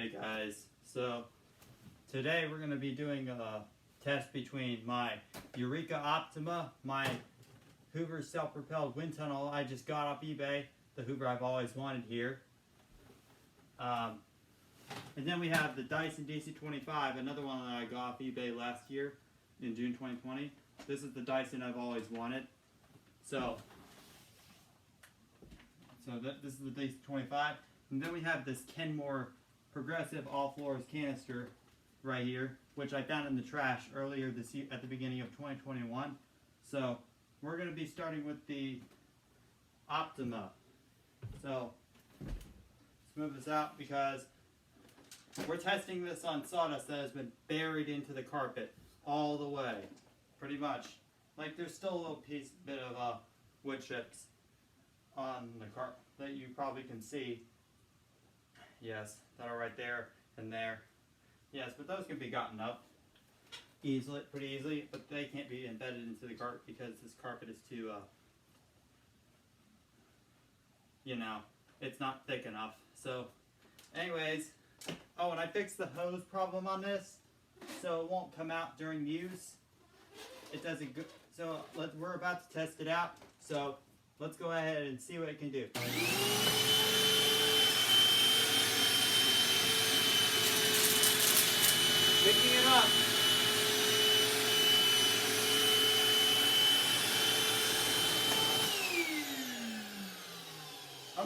Hey guys, so today we're going to be doing a test between my Eureka Optima, my Hoover Self-Propelled Windtunnel I just got off eBay, the Hoover I've always wanted here. And then we have the Dyson DC25, another one that I got off eBay last year in June 2020. This is the Dyson I've always wanted. So this is the DC25. And then we have this Kenmore progressive all floors canister right here, which I found in the trash earlier this year at the beginning of 2021. So we're going to be starting with the Optima. So let's move this out because we're testing this on sawdust that has been buried into the carpet all the way, pretty much. Like there's still a little bit of wood chips on the carpet that you probably can see. Yes, that are right there and there. Yes, but those can be gotten up easily, pretty easily, but they can't be embedded into the carpet because this carpet is too, it's not thick enough. So, anyways, oh, and I fixed the hose problem on this, so it won't come out during use. It doesn't go, so we're about to test it out, so let's go ahead and see what it can do. Picking it up.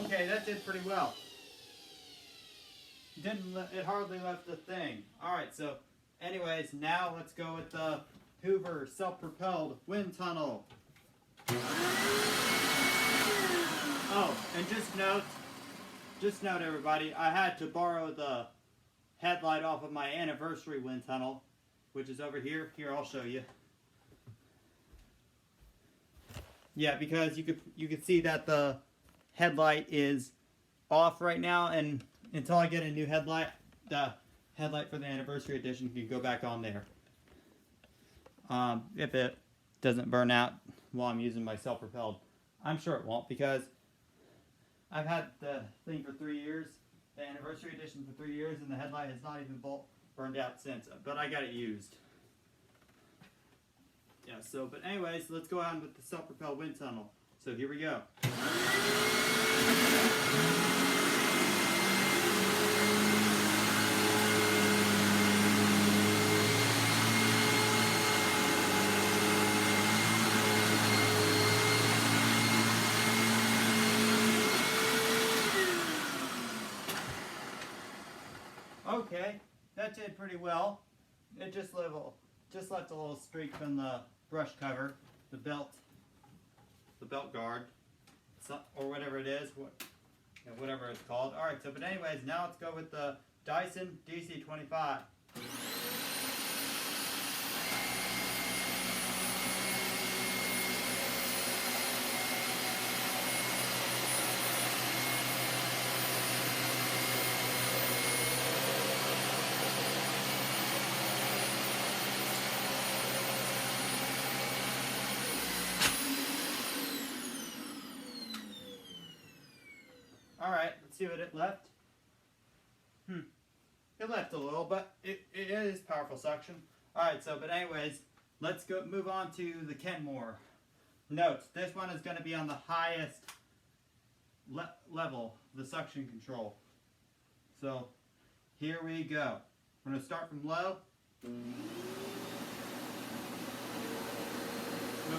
Okay, that did pretty well. It hardly left a thing. Alright, so anyways, now let's go with the Hoover Self-Propelled Windtunnel. Oh, and just note everybody, I had to borrow the headlight off of my anniversary Windtunnel, which is over here. Here, I'll show you. Yeah, because you could see that the headlight is off right now, and until I get a new headlight, the headlight for the anniversary edition can go back on there. If it doesn't burn out while I'm using my self-propelled. I'm sure it won't because I've had the thing for 3 years. The anniversary edition for 3 years, and the headlight has not even burned out since, but I got it used. Yeah, so, but anyways, let's go on with the self-propelled wind tunnel. So here we go. Okay, that did pretty well. It just left a little streak from the brush cover, the belt guard, or whatever it is, whatever it's called. All right, so but anyways, now let's go with the Dyson DC25. Alright, let's see what it left. It left a little, but it is powerful suction. Alright, so, but anyways, let's move on to the Kenmore. Note, this one is going to be on the highest level, the suction control. So, here we go. We're going to start from low. Move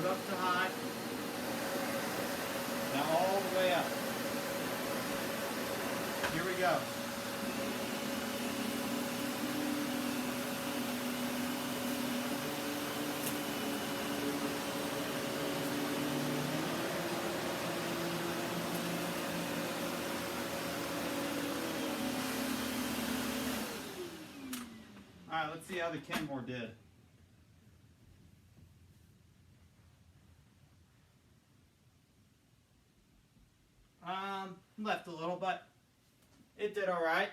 up to high. Now all the way up. Here we go. Alright, let's see how the Kenmore did. Left a little, but it did alright.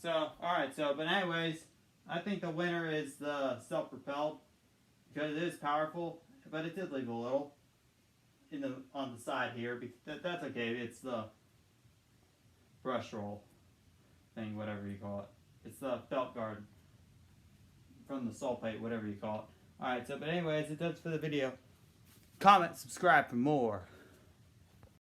So, alright, but anyways, I think the winner is the self-propelled because it is powerful, but it did leave a little on the side here. That's okay, it's the brush roll. thing, whatever you call it. It's the belt guard from the sole plate, whatever you call it. Alright, so but anyways, it does for the video. Comment, subscribe for more.